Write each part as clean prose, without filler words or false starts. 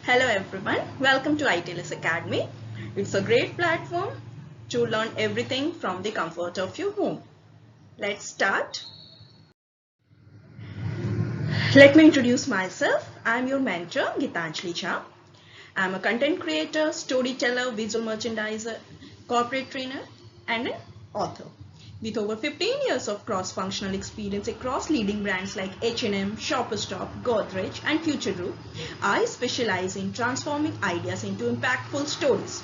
Hello everyone, welcome to ITLS Academy. It's a great platform to learn everything from the comfort of your home. Let's start. Let me introduce myself. I'm your mentor, Gitanjali Jha. I'm a content creator, storyteller, visual merchandiser, corporate trainer, and an author. With over 15 years of cross-functional experience across leading brands like H&M, Shoppers Stop, Godrej, and Future Group, I specialize in transforming ideas into impactful stories,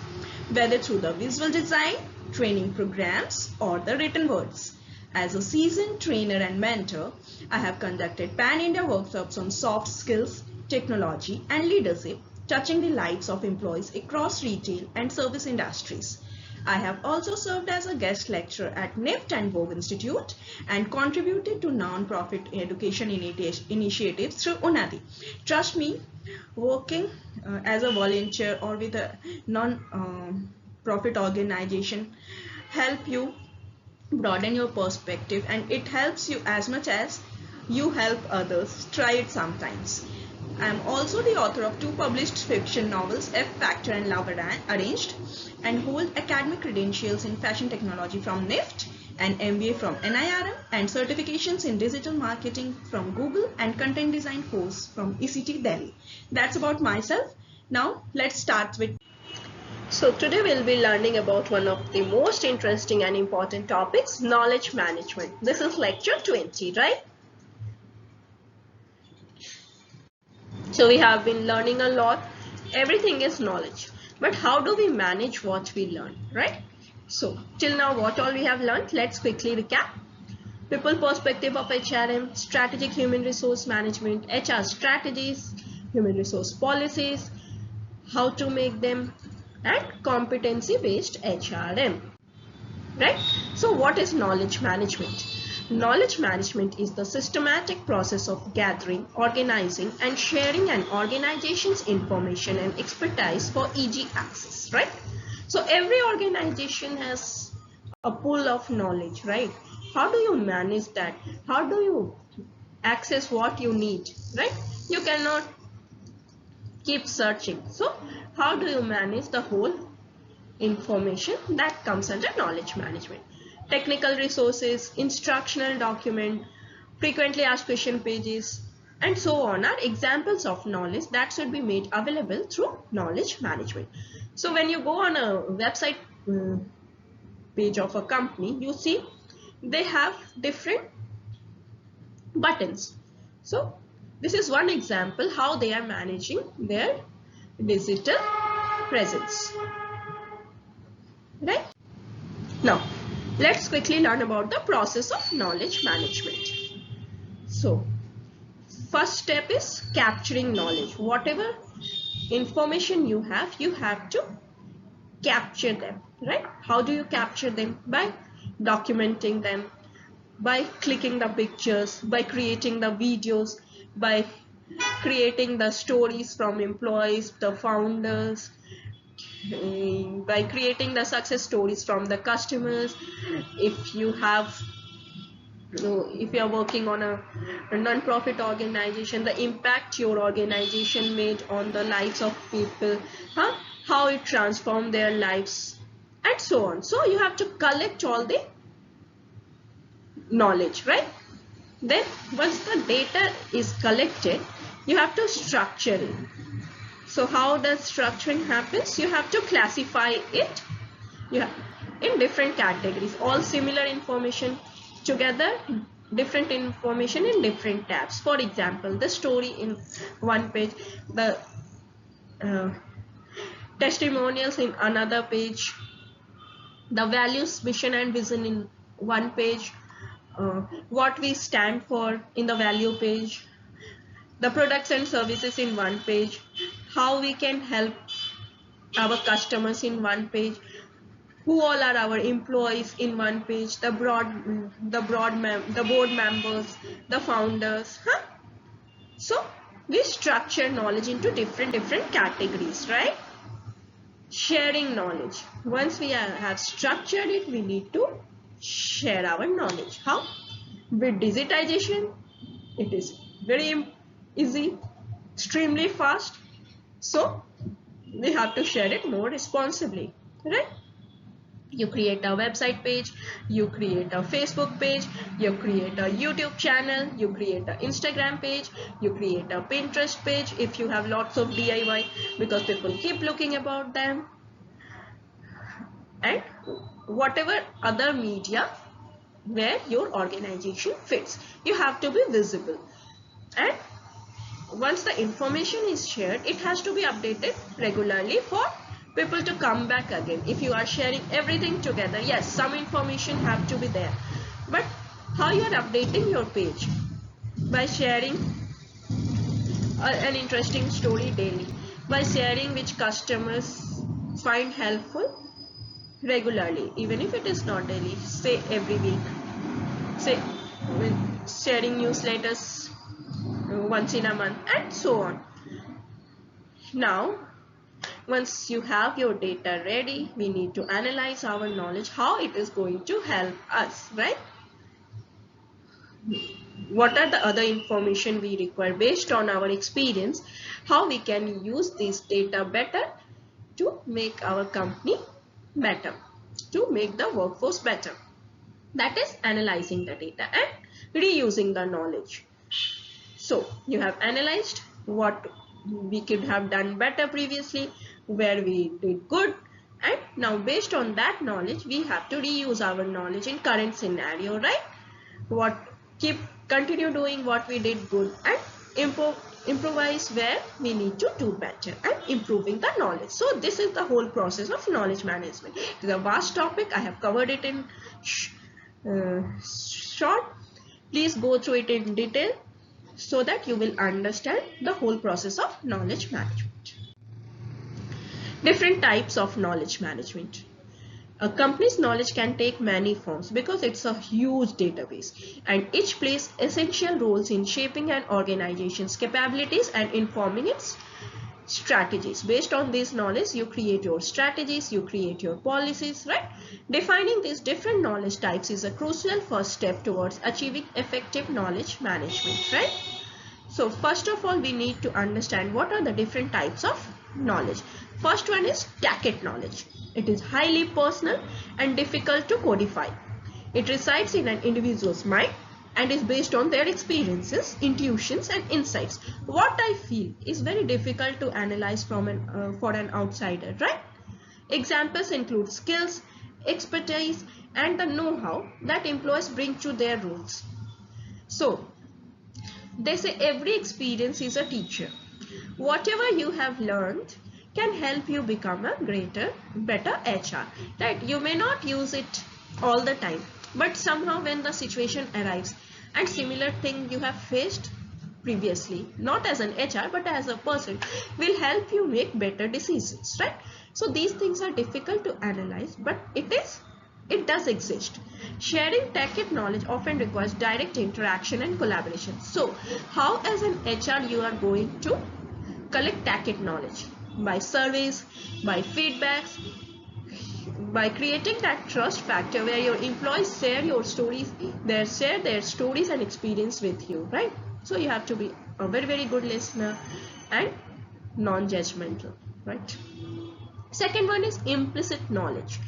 whether through the visual design, training programs, or the written words. As a seasoned trainer and mentor, I have conducted pan-India workshops on soft skills, technology, and leadership, touching the lives of employees across retail and service industries. I have also served as a guest lecturer at NIFT and Vogue Institute and contributed to non-profit education initiatives through Unadi. Trust me, working as a volunteer or with a non-profit organization help you broaden your perspective, and it helps you as much as you help others. Try it sometimes. I am also the author of 2 published fiction novels, F Factor and Love Arranged, and hold academic credentials in fashion technology from NIFT, and MBA from NIRM, and certifications in digital marketing from Google and content design course from ECT Delhi. That's about myself. Now let's start with. So today we'll be learning about one of the most interesting and important topics, knowledge management. This is lecture 20, right? So we have been learning a lot. Everything is knowledge. But how do we manage what we learn, right? So till now what all we have learned, let's quickly recap. People perspective of HRM, strategic human resource management, HR strategies, human resource policies, how to make them, and competency based HRM, right? So what is knowledge management? Knowledge management is the systematic process of gathering, organizing, and sharing an organization's information and expertise for easy access, right? So every organization has a pool of knowledge, right? How do you manage that? How do you access what you need, right? You cannot keep searching. So how do you manage the whole information? That comes under knowledge management. Technical resources, instructional document, frequently asked question pages, and so on are examples of knowledge that should be made available through knowledge management. So when you go on a website page of a company, you see they have different buttons. So this is one example how they are managing their digital presence, right? Now let's quickly learn about the process of knowledge management. So first step is capturing knowledge. Whatever information you have to capture them, right? How do you capture them? By documenting them, by clicking the pictures, by creating the videos, by creating the stories from employees, the founders, by creating the success stories from the customers. If you have, if you are working on a non-profit organization, the impact your organization made on the lives of people, how it transformed their lives, and so on. So you have to collect all the knowledge, right? Then once the data is collected, you have to structure it. So how does structuring happens? You have to classify it in different categories, all similar information together, different information in different tabs. For example, the story in one page, the testimonials in another page, the values, mission and vision in one page, what we stand for in the value page, the products and services in one page, how we can help our customers in one page, who all are our employees in one page, the board members, the founders, So we structure knowledge into different categories, right? Sharing knowledge. Once we have structured it, we need to share our knowledge. How? With digitization, it is very easy, extremely fast. So we have to share it more responsibly, right? You create a website page, you create a Facebook page, you create a YouTube channel, you create an Instagram page, you create a Pinterest page if you have lots of DIY, because people keep looking about them, and whatever other media where your organization fits, you have to be visible. And once the information is shared, it has to be updated regularly for people to come back again. If you are sharing everything together, yes, some information have to be there, but how you are updating your page? By sharing an interesting story daily, by sharing which customers find helpful regularly, even if it is not daily, say every week, say sharing newsletters once in a month, and so on. Now, once you have your data ready, we need to analyze our knowledge, how it is going to help us, right? What are the other information we require based on our experience, how we can use this data better to make our company better, to make the workforce better. That is analyzing the data and reusing the knowledge. So you have analyzed what we could have done better previously, where we did good, and now based on that knowledge we have to reuse our knowledge in current scenario, right? Continue doing what we did good, and improvise where we need to do better, and improving the knowledge. So this is the whole process of knowledge management. It is a vast topic. I have covered it in short. Please go through it in detail so that you will understand the whole process of knowledge management. Different types of knowledge management. A company's knowledge can take many forms because it's a huge database, and each plays essential roles in shaping an organization's capabilities and informing its strategies. Based on this knowledge, you create your strategies, you create your policies, right? Defining these different knowledge types is a crucial first step towards achieving effective knowledge management, right? So first of all, we need to understand what are the different types of knowledge. First one is tacit knowledge. It is highly personal and difficult to codify. It resides in an individual's mind and is based on their experiences, intuitions, and insights. What I feel is very difficult to analyze from for an outsider, right? Examples include skills, expertise, and the know-how that employees bring to their roles. So they say every experience is a teacher. Whatever you have learned can help you become a better HR, right? You may not use it all the time, but somehow when the situation arrives and similar thing you have faced previously, not as an HR but as a person, will help you make better decisions, right? So these things are difficult to analyze, but it does exist. Sharing tacit knowledge often requires direct interaction and collaboration. So how as an HR you are going to collect tacit knowledge? By surveys, by feedbacks, by creating that trust factor where your employees share your stories, share their stories and experience with you, right? So you have to be a very good listener and non-judgmental, right? Second one is implicit knowledge.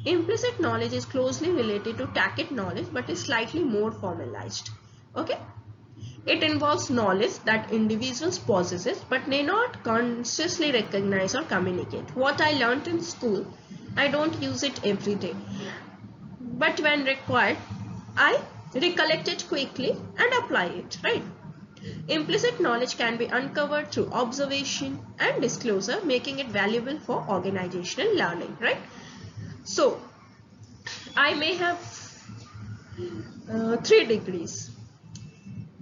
Implicit knowledge is closely related to tacit knowledge but is slightly more formalized. Okay? It involves knowledge that individuals possesses but may not consciously recognize or communicate. What I learned in school, I don't use it every day. But when required, I recollect it quickly and apply it, right? Implicit knowledge can be uncovered through observation and disclosure, making it valuable for organizational learning, right? So, I may have 3 degrees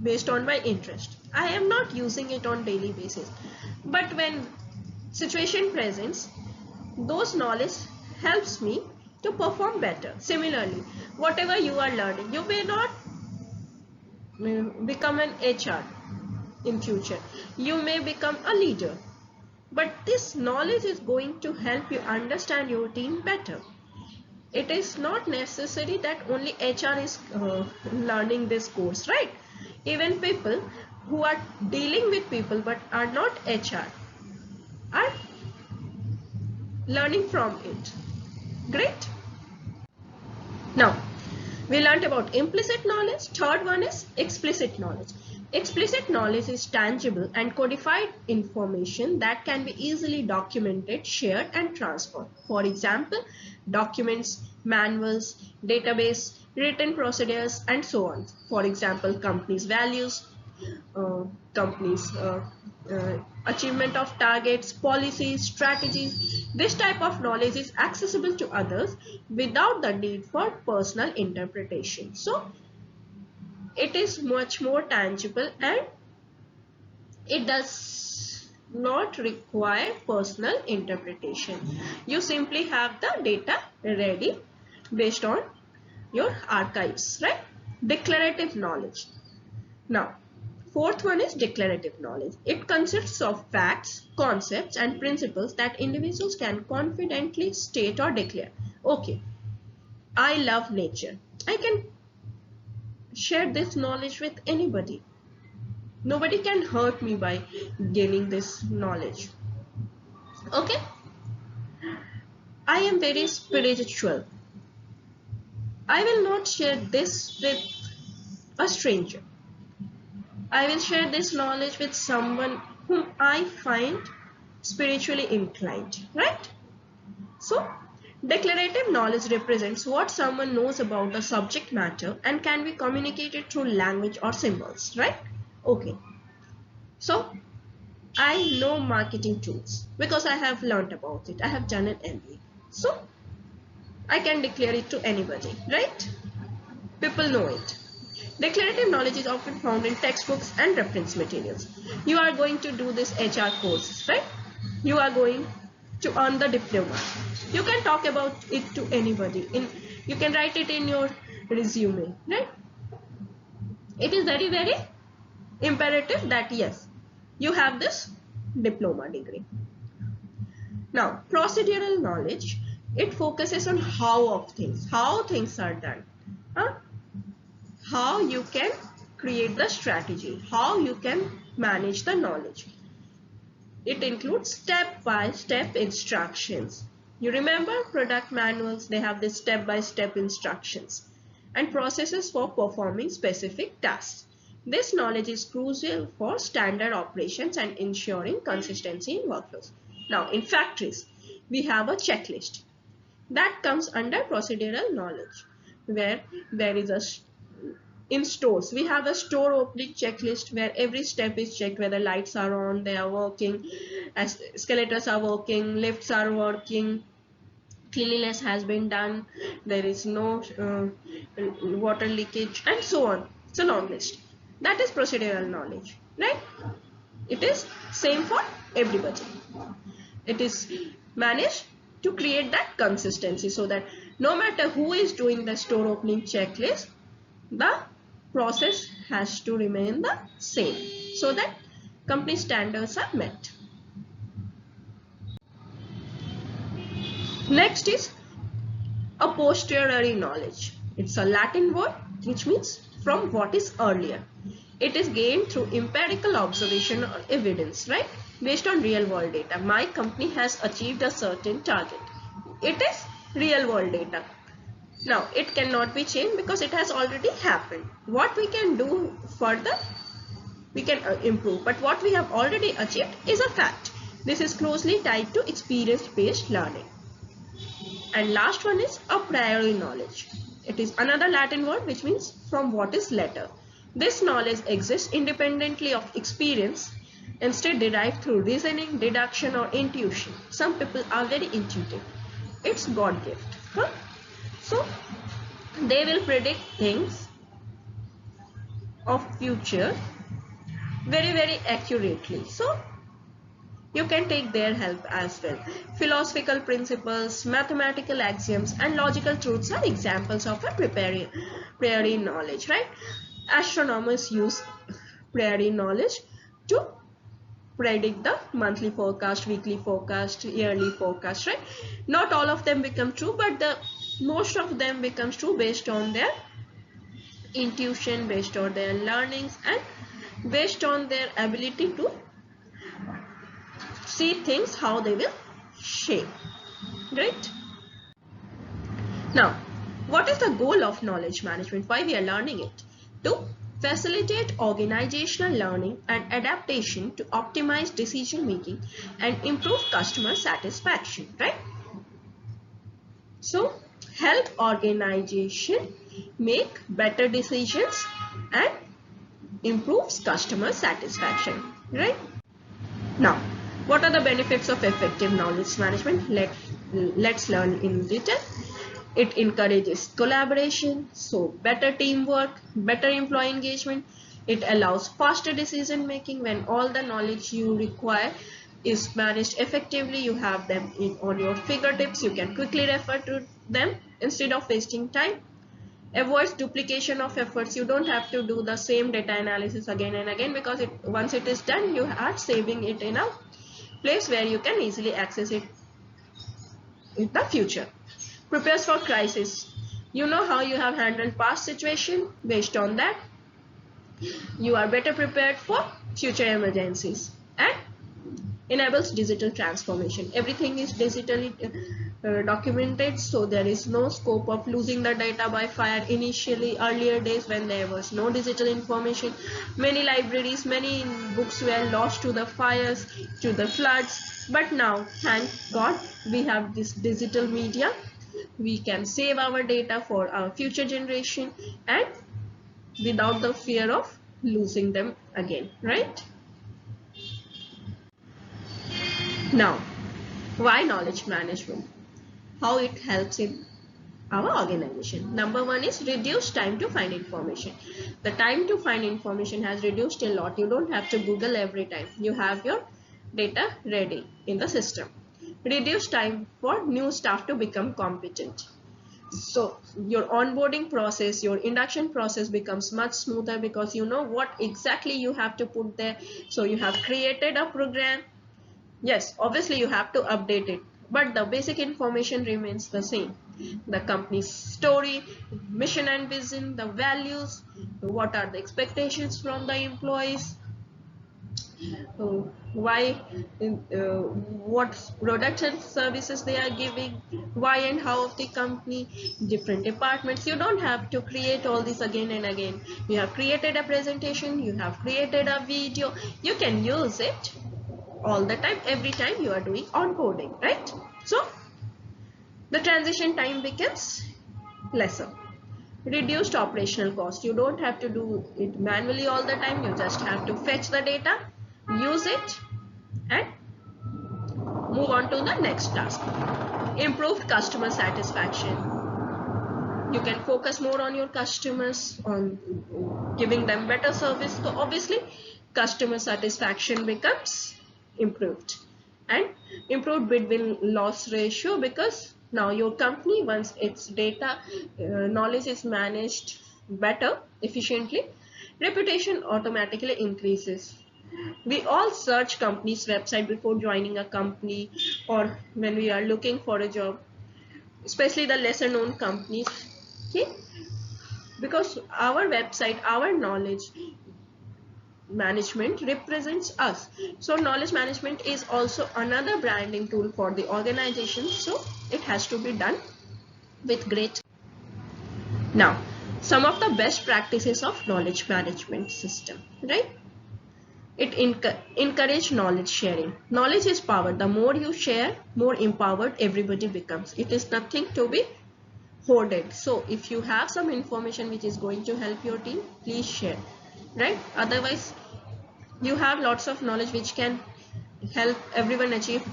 based on my interest. I am not using it on daily basis, but when situation presents, those knowledge helps me to perform better. Similarly, whatever you are learning, you may not become an HR in future. You may become a leader, but this knowledge is going to help you understand your team better. It is not necessary that only HR is learning this course, right? Even people who are dealing with people but are not HR, are learning from it. Great. Now, we learned about implicit knowledge. Third one is explicit knowledge. Explicit knowledge is tangible and codified information that can be easily documented, shared, and transferred. For example, documents, manuals, database, written procedures, and so on. For example, companies' values, companies' achievement of targets, policies, strategies. This type of knowledge is accessible to others without the need for personal interpretation. So it is much more tangible and it does not require personal interpretation. You simply have the data ready based on your archives, right? Declarative knowledge. Now, fourth one is declarative knowledge. It consists of facts, concepts, and principles that individuals can confidently state or declare. Okay, I love nature. I can share this knowledge with anybody. Nobody can hurt me by gaining this knowledge. Okay, I am very spiritual. I will not share this with a stranger. I will share this knowledge with someone whom I find spiritually inclined, right? So, declarative knowledge represents what someone knows about the subject matter and can be communicated through language or symbols, right? Okay. So, I know marketing tools because I have learned about it. I have done an MBA. So, I can declare it to anybody, right? People know it. Declarative knowledge is often found in textbooks and reference materials. You are going to do this HR course, right? You are going to earn the diploma. You can talk about it to anybody. You can write it in your resume, right? It is very, very imperative that yes, you have this diploma degree. Now, procedural knowledge, it focuses on how things are done. How you can create the strategy, how you can manage the knowledge. It includes step-by-step instructions. You remember product manuals, they have this step-by-step instructions and processes for performing specific tasks. This knowledge is crucial for standard operations and ensuring consistency in workflows. Now, in factories, we have a checklist that comes under procedural knowledge, where there is in stores, we have a store opening checklist where every step is checked, whether lights are on, they are working, escalators are working, lifts are working, cleanliness has been done, there is no water leakage, and so on. It's a long list. That is procedural knowledge, right? It is same for everybody. It is managed to create that consistency so that no matter who is doing the store opening checklist, the process has to remain the same so that company standards are met. Next is a posteriori knowledge. It's a Latin word which means from what is earlier. It is gained through empirical observation or evidence, right? Based on real world data. My company has achieved a certain target. It is real world data. Now, it cannot be changed because it has already happened. What we can do further, we can improve. But what we have already achieved is a fact. This is closely tied to experience-based learning. And last one is a priori knowledge. It is another Latin word which means from what is later. This knowledge exists independently of experience, instead derived through reasoning, deduction or intuition. Some people are very intuitive. It's God gift. So, they will predict things of future very, very accurately. So, you can take their help as well. Philosophical principles, mathematical axioms and logical truths are examples of a priori knowledge, right? Astronomers use priori knowledge to predict the monthly forecast, weekly forecast, yearly forecast, right? Not all of them become true, but most of them becomes true based on their intuition, based on their learnings and based on their ability to see things how they will shape. Right? Now, what is the goal of knowledge management? Why we are learning it? To facilitate organizational learning and adaptation to optimize decision making and improve customer satisfaction, right? So, help organization make better decisions and improves customer satisfaction, right? Now, what are the benefits of effective knowledge management? Let's learn in detail. It encourages collaboration, so better teamwork, better employee engagement. It allows faster decision making when all the knowledge you require is managed effectively. You have them on your fingertips. You can quickly refer to them instead of wasting time. Avoids duplication of efforts. You don't have to do the same data analysis again and again, because once it is done, you are saving it in a place where you can easily access it in the future. Prepares for crisis. You know how you have handled past situation. Based on that, you are better prepared for future emergencies. And enables digital transformation. Everything is digitally documented, so there is no scope of losing the data by fire. Initially, earlier days when there was no digital information, many libraries, many books were lost to the fires, to the floods. But now, thank God, we have this digital media. We can save our data for our future generation and without the fear of losing them again, right? Now, why knowledge management? How it helps in our organization. Number one is reduce time to find information. The time to find information has reduced a lot. You don't have to Google every time. You have your data ready in the system. Reduce time for new staff to become competent. So your onboarding process, your induction process becomes much smoother because you know what exactly you have to put there. So you have created a program. Yes, obviously you have to update it, but the basic information remains the same. The company's story, mission and vision, the values, what are the expectations from the employees, why, what products and services they are giving, why and how of the company, different departments. You don't have to create all this again and again. You have created a presentation, you have created a video, you can use it all the time, every time you are doing onboarding, right? So the transition time becomes lesser. Reduced operational cost. You don't have to do it manually all the time. You just have to fetch the data, use it, and move on to the next task. Improved customer satisfaction. You can focus more on your customers, on giving them better service. So obviously customer satisfaction becomes improved. And improved bid-win loss ratio, because now your company, once its data knowledge is managed better, efficiently, reputation automatically increases. We all search company's website before joining a company or when we are looking for a job, especially the lesser known companies, okay? Because our website, our knowledge management represents us. So knowledge management is also another branding tool for the organization, so it has to be done with great. Now, some of the best practices of knowledge management system, right? It encourage knowledge sharing. Knowledge is power. The more you share, more empowered everybody becomes. It is nothing to be hoarded. So if you have some information which is going to help your team, please share, right? Otherwise, you have lots of knowledge which can help everyone achieve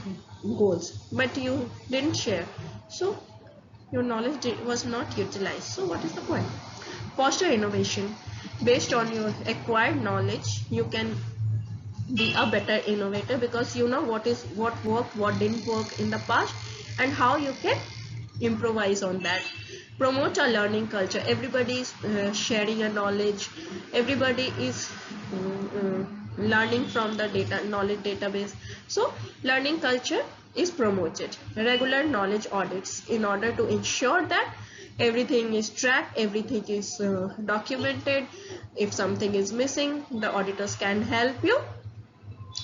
goals, but you didn't share, so your knowledge was not utilized. So what is the point? Foster innovation. Based on your acquired knowledge, you can be a better innovator, because you know what worked, what didn't work in the past, and how you can improvise on that. Promote a learning culture. Everybody is sharing a knowledge. Everybody is learning from the knowledge database. So learning culture is promoted. Regular knowledge audits in order to ensure that everything is tracked, everything is documented. If something is missing, the auditors can help you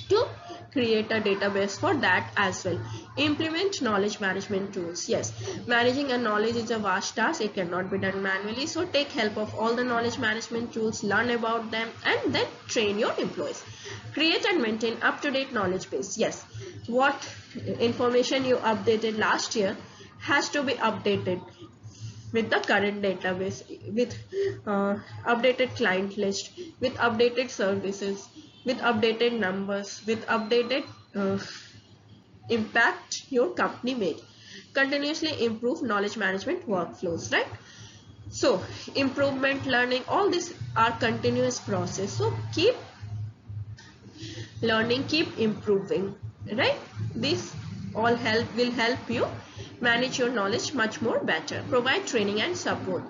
to create a database for that as well. Implement knowledge management tools. Yes, managing a knowledge is a vast task. It cannot be done manually. So take help of all the knowledge management tools, learn about them, and then train your employees. Create and maintain up-to-date knowledge base. Yes, what information you updated last year has to be updated with the current database, with updated client list, with updated services, with updated numbers, with updated impact your company made. Continuously improve knowledge management workflows, right? So improvement, learning, all these are continuous process. So keep learning, keep improving, right? This all will help you manage your knowledge much more better. Provide training and support.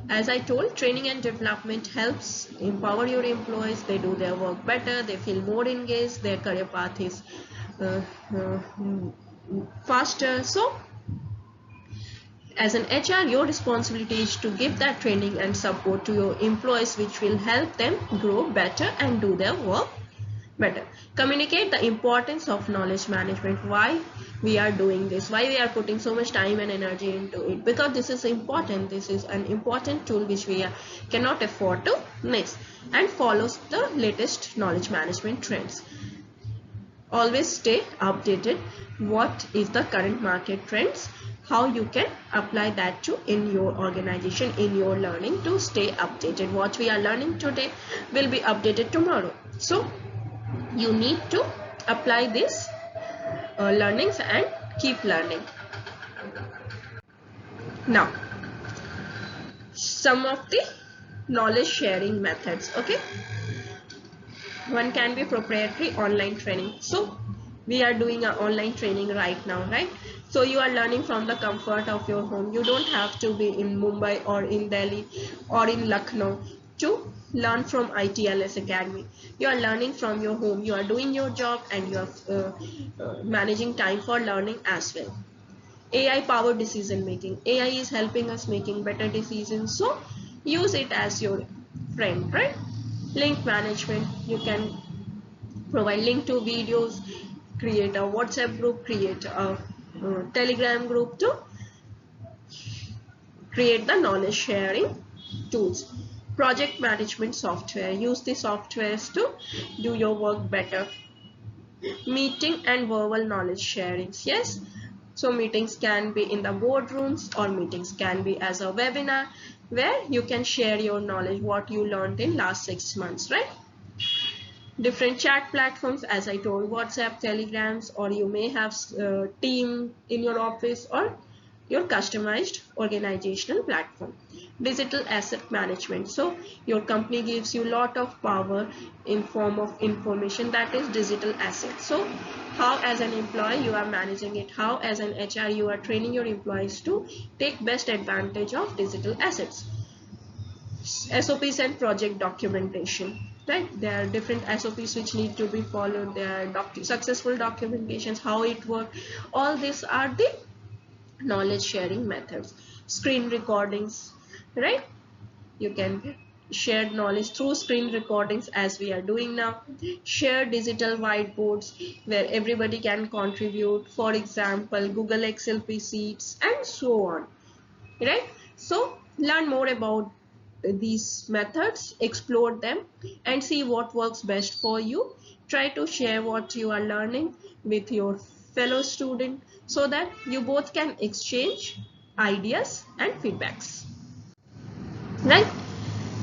As I told, training and development helps empower your employees. They do their work better, they feel more engaged, their career path is uh, uh, faster. So as an HR, your responsibility is to give that training and support to your employees, which will help them grow better and do their work better. Communicate the importance of knowledge management, why we are doing this, why we are putting so much time and energy into it, because this is important. This is an important tool which we cannot afford to miss. And follows the latest knowledge management trends. Always stay updated. What is the current market trends, how you can apply that to in your organization, in your learning, to stay updated. What we are learning today will be updated tomorrow. So you need to apply this learnings and keep learning. Now some of the knowledge sharing methods. Okay, one can be proprietary online training. So we are doing an online training right now, right? So you are learning from the comfort of your home. You don't have to be in Mumbai or in Delhi or in Lucknow to learn from ITLS Academy. You are learning from your home. You are doing your job and you are managing time for learning as well. AI powered decision making. AI is helping us making better decisions. So use it as your friend, right? Link management. You can provide link to videos, create a WhatsApp group, create a Telegram group to create the knowledge sharing tools. Project management software. Use the softwares to do your work better. Meeting and verbal knowledge sharing. Yes, so meetings can be in the boardrooms or meetings can be as a webinar where you can share your knowledge, what you learned in last 6 months, right? Different chat platforms, as I told, WhatsApp, Telegrams, or you may have team in your office or your customized organizational platform. Digital asset management. So your company gives you a lot of power in form of information, that is digital assets. So how as an employee you are managing it, how as an HR you are training your employees to take best advantage of digital assets. SOPs and project documentation, right? There are different SOPs which need to be followed. There are successful documentations, how it works. All these are the knowledge sharing methods. Screen recordings, right? You can share knowledge through screen recordings as we are doing now. Share digital whiteboards where everybody can contribute, for example Google Excel sheets and so on, right? So learn more about these methods, explore them and see what works best for you. Try to share what you are learning with your fellow student so that you both can exchange ideas and feedbacks, right?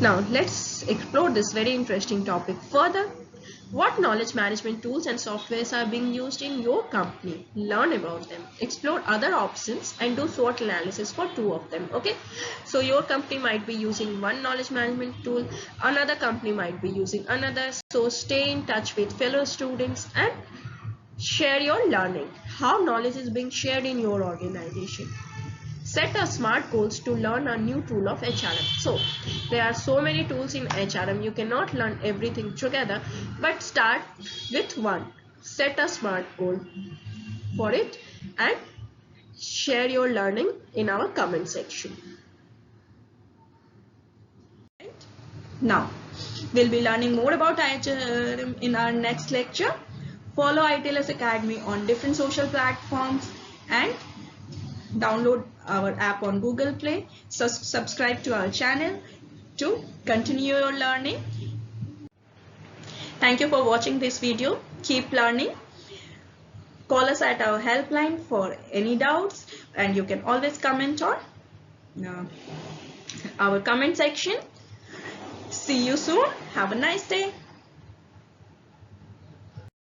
Now let's explore this very interesting topic further. What knowledge management tools and softwares are being used in your company? Learn about them, explore other options and do SWOT analysis for 2 of them. Okay, so your company might be using one knowledge management tool, another company might be using another. So stay in touch with fellow students and share your learning, how knowledge is being shared in your organization. Set a SMART goals to learn a new tool of HRM. So there are so many tools in HRM, you cannot learn everything together, but start with one. Set a SMART goal for it and share your learning in our comment section. Now we'll be learning more about HRM in our next lecture. Follow ITLS Academy on different social platforms and download our app on Google Play. So subscribe to our channel to continue your learning. Thank you for watching this video. Keep learning. Call us at our helpline for any doubts, and you can always comment on our comment section. See you soon. Have a nice day.